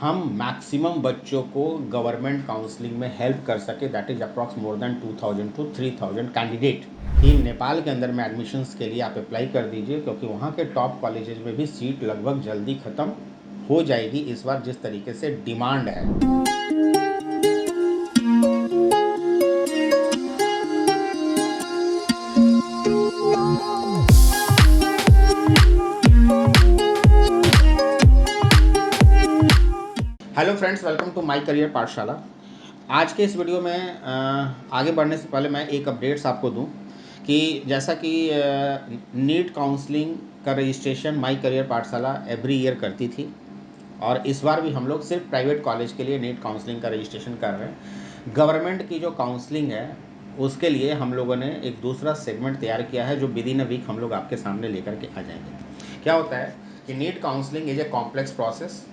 हम मैक्सिमम बच्चों को गवर्नमेंट काउंसलिंग में हेल्प कर सके, that is approx more than 2000 to 3000 candidate कि नेपाल के अंदर में एडमिशन्स के लिए आप अप्लाई कर दीजिए, क्योंकि वहाँ के टॉप कॉलेजेस में भी सीट लगभग जल्दी ख़त्म हो जाएगी इस बार, जिस तरीके से डिमांड है। Hello friends, welcome to my career Pathshala. आज के इस वीडियो में आगे बढ़ने से पहले मैं एक अपडेट्स आपको दूं कि जैसा कि नीट काउंसलिंग का रजिस्ट्रेशन माय करियर पाठशाला एवरी ईयर करती थी, और इस बार भी हम लोग सिर्फ प्राइवेट कॉलेज के लिए नीट काउंसलिंग का रजिस्ट्रेशन कर रहे हैं। गवर्नमेंट की जो काउंसलिंग है उसके लिए हम लोगों ने एक दूसरा सेगमेंट तैयार किया है, जो विद इन अ वीक हम लोग आपके सामने लेकर के आ जाएंगे। क्या होता है कि NEET counselling is a complex process,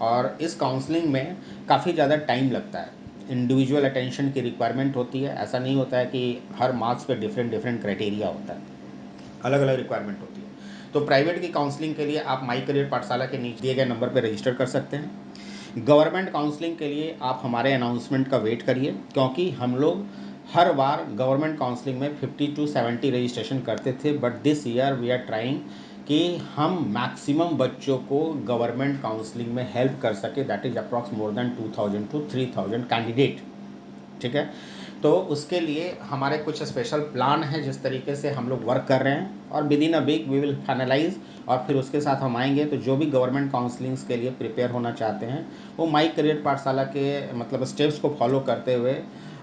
और इस काउंसलिंग में काफ़ी ज़्यादा टाइम लगता है। इंडिविजुअल अटेंशन की रिक्वायरमेंट होती है। ऐसा नहीं होता है कि हर मार्क्स पे डिफरेंट क्राइटेरिया होता है, अलग अलग रिक्वायरमेंट होती है। तो प्राइवेट की काउंसलिंग के लिए आप माई करियर पाठशाला के नीचे दिए गए नंबर पर रजिस्टर कर सकते हैं। गवर्नमेंट काउंसलिंग के लिए आप हमारे अनाउंसमेंट का वेट करिए, क्योंकि हम लोग हर बार गवर्नमेंट काउंसलिंग में 50 टू 70 रजिस्ट्रेशन करते थे, but this year we are trying कि हम मैक्सिमम बच्चों को गवर्नमेंट काउंसलिंग में हेल्प कर सके, that is approx more than 2000 to 3000 candidate. ठीक है, तो उसके लिए हमारे कुछ स्पेशल प्लान है जिस तरीके से हम लोग वर्क कर रहे हैं, और within a week we will finalise, और फिर उसके साथ हम आएंगे। तो जो भी गवर्नमेंट काउंसलिंग्स के लिए प्रिपेयर होना चाहते हैं वो माई करियर पाठशाला के मतलब स्टेप्स को फॉलो करते हुए,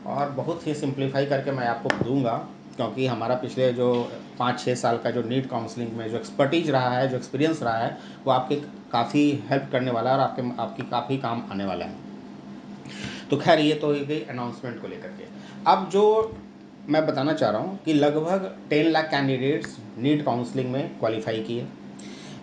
और बहुत ही सिंप्लीफाई करके मैं आपको दूंगा, क्योंकि हमारा पिछले जो 5-6 साल का जो नीट काउंसलिंग में जो एक्सपर्टीज रहा है, जो एक्सपीरियंस रहा है, वो आपके काफ़ी हेल्प करने वाला है और आपकी काफ़ी काम आने वाला है। तो खैर, ये तो हो गई अनाउंसमेंट को लेकर के। अब जो मैं बताना चाह रहा हूँ कि लगभग 10 लाख कैंडिडेट्स नीट काउंसलिंग में क्वालिफाई किए।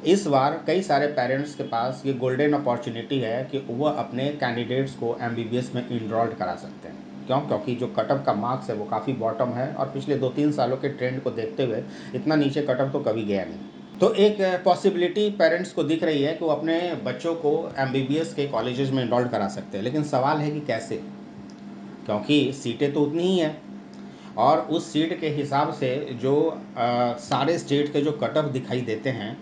इस बार कई सारे पेरेंट्स के पास ये गोल्डन अपॉर्चुनिटी है कि वह अपने कैंडिडेट्स को एमबीबीएस में इनरोल्ड करा सकते हैं। क्यों? क्योंकि जो कटअप का मार्क्स है वो काफ़ी बॉटम है, और पिछले 2-3 सालों के ट्रेंड को देखते हुए इतना नीचे कटअप तो कभी गया नहीं। तो एक पॉसिबिलिटी पेरेंट्स को दिख रही है कि वो अपने बच्चों को एमबीबीएस के कॉलेजेस में इनरोल्ड करा सकते हैं, लेकिन सवाल है कि कैसे, क्योंकि सीटें तो उतनी ही हैं, और उस सीट के हिसाब से जो सारे स्टेट के जो कटअप दिखाई देते हैं,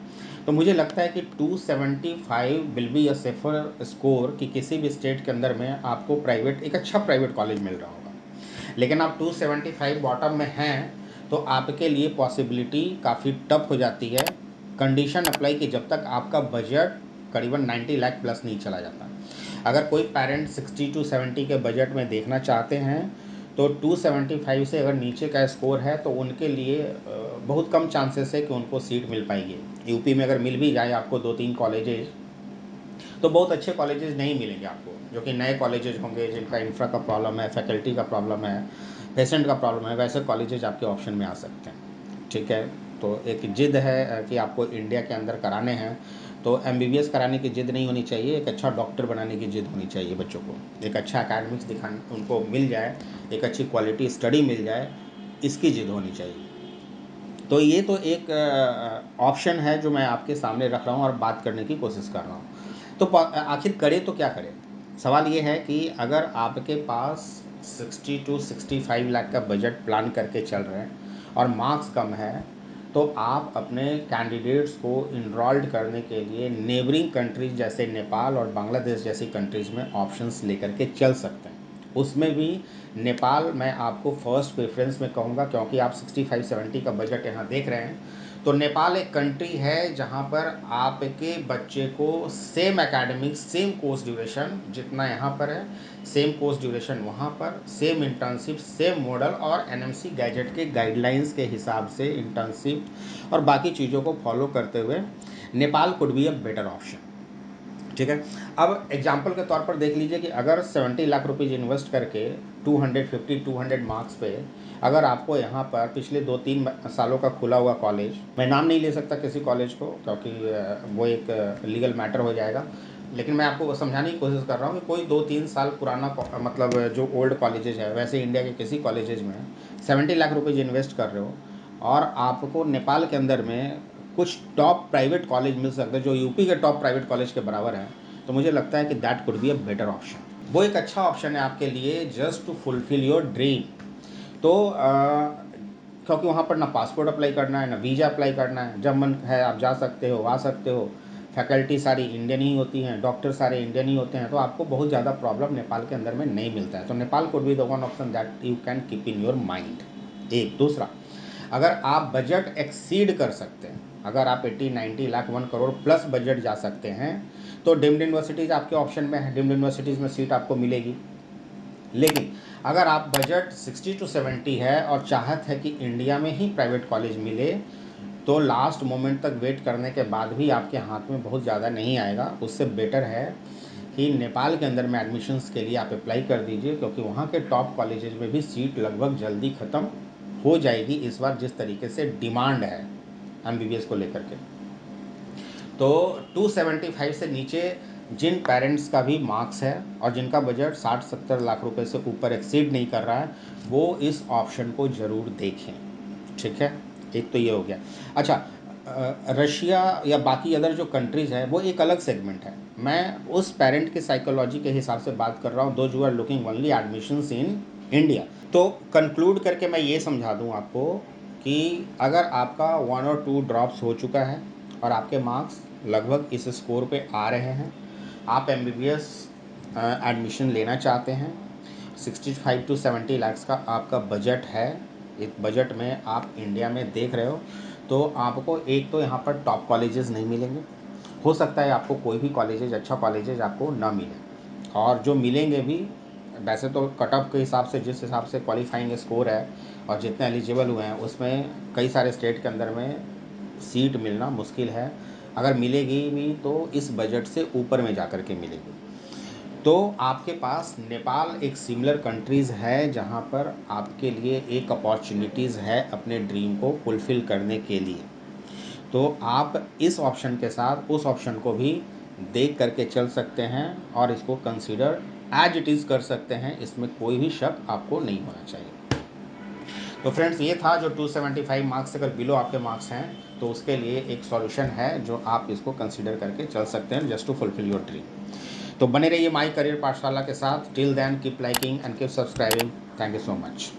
तो मुझे लगता है कि 275 will be a safer score कि किसी भी स्टेट के अंदर में आपको प्राइवेट एक अच्छा प्राइवेट कॉलेज मिल रहा होगा। लेकिन आप 275 बॉटम में हैं तो आपके लिए पॉसिबिलिटी काफ़ी टफ हो जाती है। कंडीशन अप्लाई कि जब तक आपका बजट करीबन 90 लाख प्लस नहीं चला जाता। अगर कोई पेरेंट 60 टू 70 के बजट में देखना चाहते हैं तो 275 से अगर नीचे का स्कोर है तो उनके लिए बहुत कम चांसेस है कि उनको सीट मिल पाएगी। यूपी में अगर मिल भी जाए आपको 2-3 कॉलेजेस, तो बहुत अच्छे कॉलेजेस नहीं मिलेंगे आपको, जो कि नए कॉलेजेस होंगे जिनका इंफ्रा का प्रॉब्लम है, फैकल्टी का प्रॉब्लम है, पेशेंट का प्रॉब्लम है, वैसे कॉलेजेस आपके ऑप्शन में आ सकते हैं। ठीक है, तो एक जिद है कि आपको इंडिया के अंदर कराने हैं, तो एमबीबीएस कराने की जिद नहीं होनी चाहिए, एक अच्छा डॉक्टर बनाने की जिद होनी चाहिए। बच्चों को एक अच्छा एकेडमिक्स दिखाने उनको मिल जाए, एक अच्छी क्वालिटी स्टडी मिल जाए, इसकी जिद होनी चाहिए। तो ये तो एक ऑप्शन है जो मैं आपके सामने रख रहा हूँ और बात करने की कोशिश कर रहा हूँ। तो आखिर करें तो क्या करें? सवाल ये है कि अगर आपके पास 60 टू 65 लाख का बजट प्लान करके चल रहे हैं और मार्क्स कम है, तो आप अपने कैंडिडेट्स को इनरोल्ड करने के लिए नेबरिंग कंट्रीज जैसे नेपाल और बांग्लादेश जैसी कंट्रीज़ में ऑप्शंस लेकर के चल सकते हैं। उसमें भी नेपाल मैं आपको फर्स्ट प्रेफरेंस में कहूँगा, क्योंकि आप 65-70 का बजट यहाँ देख रहे हैं। तो नेपाल एक कंट्री है जहाँ पर आपके बच्चे को same academics, same course duration जितना यहाँ पर है, सेम कोर्स ड्यूरेशन वहाँ पर, सेम इंटर्नशिप, सेम मॉडल, और एनएमसी गैजेट के गाइडलाइंस के हिसाब से इंटर्नशिप और बाकी चीज़ों को फॉलो करते हुए Nepal could be a better option. ठीक है, अब एग्जाम्पल के तौर पर देख लीजिए कि अगर 70 लाख रुपीज़ इन्वेस्ट करके 200 मार्क्स पे अगर आपको यहाँ पर पिछले 2-3 सालों का खुला हुआ कॉलेज, मैं नाम नहीं ले सकता किसी कॉलेज को क्योंकि वो एक लीगल मैटर हो जाएगा, लेकिन मैं आपको समझाने की कोशिश कर रहा हूँ कि कोई 2-3 साल पुराना मतलब जो ओल्ड कॉलेजेज है, वैसे इंडिया के किसी कॉलेजेज में 70 लाख रुपीज़ इन्वेस्ट कर रहे हो और आपको नेपाल के अंदर में कुछ टॉप प्राइवेट कॉलेज मिल सकते हैं जो यूपी के टॉप प्राइवेट कॉलेज के बराबर हैं, तो मुझे लगता है कि that could be a better option. वो एक अच्छा ऑप्शन है आपके लिए just to fulfil your dream. तो क्योंकि वहाँ पर ना पासपोर्ट अप्लाई करना है, ना वीज़ा अप्लाई करना है, जब मन है आप जा सकते हो, आ सकते हो। फैकल्टी सारी इंडियन ही होती हैं, डॉक्टर सारे इंडियन ही होते हैं, तो आपको बहुत ज़्यादा प्रॉब्लम नेपाल के अंदर में नहीं मिलता है। तो Nepal could be the one option that you can keep in your mind. एक दूसरा, अगर आप बजट एक्सीड कर सकते हैं, अगर आप 80-90 लाख 1 करोड़ प्लस बजट जा सकते हैं, तो डीम्ड यूनिवर्सिटीज़ आपके ऑप्शन में है, डीम्ड यूनिवर्सिटीज़ में सीट आपको मिलेगी। लेकिन अगर आप बजट 60 to 70 है और चाहत है कि इंडिया में ही प्राइवेट कॉलेज मिले, तो लास्ट मोमेंट तक वेट करने के बाद भी आपके हाथ में बहुत ज़्यादा नहीं आएगा। उससे बेटर है कि नेपाल के अंदर में एडमिशन्स के लिए आप अप्लाई कर दीजिए, क्योंकि वहाँ के टॉप कॉलेजेस में भी सीट लगभग जल्दी ख़त्म हो जाएगी इस बार, जिस तरीके से डिमांड है MBBS को लेकर के। तो 275 से नीचे जिन पेरेंट्स का भी मार्क्स है और जिनका बजट 60-70 लाख रुपए से ऊपर एक्सीड नहीं कर रहा है, वो इस ऑप्शन को ज़रूर देखें। ठीक है, एक तो ये हो गया। अच्छा, रशिया या बाकी अदर जो कंट्रीज़ है वो एक अलग सेगमेंट है। मैं उस पेरेंट के साइकोलॉजी के हिसाब से बात कर रहा हूँ, though you are looking only admissions in India. तो कंक्लूड करके मैं ये समझा दूँ आपको कि अगर आपका 1 और 2 ड्रॉप्स हो चुका है और आपके मार्क्स लगभग इस स्कोर पे आ रहे हैं, आप MBBS एडमिशन लेना चाहते हैं, 65 to 70 लाख का आपका बजट है, इस बजट में आप इंडिया में देख रहे हो, तो आपको एक तो यहाँ पर टॉप कॉलेजेस नहीं मिलेंगे, हो सकता है आपको कोई भी कॉलेजेज, अच्छा कॉलेजेज आपको ना मिले, और जो मिलेंगे भी वैसे तो कट ऑफ के हिसाब से, जिस हिसाब से क्वालिफाइंग स्कोर है और जितने एलिजिबल हुए हैं, उसमें कई सारे स्टेट के अंदर में सीट मिलना मुश्किल है। अगर मिलेगी भी तो इस बजट से ऊपर में जा कर के मिलेगी। तो आपके पास नेपाल एक सिमिलर कंट्रीज़ है जहाँ पर आपके लिए एक अपॉर्चुनिटीज़ है अपने ड्रीम को फुलफ़िल करने के लिए। तो आप इस ऑप्शन के साथ उस ऑप्शन को भी देख करके चल सकते हैं और इसको कंसीडर एज इट इज़ कर सकते हैं, इसमें कोई भी शक आपको नहीं होना चाहिए। तो फ्रेंड्स, ये था जो 275 मार्क्स से अगर बिलो आपके मार्क्स हैं तो उसके लिए एक सॉल्यूशन है जो आप इसको कंसीडर करके चल सकते हैं just to fulfil your dream. तो बने रहिए माई करियर पाठशाला के साथ। Till then keep liking and keep subscribing. Thank you so much.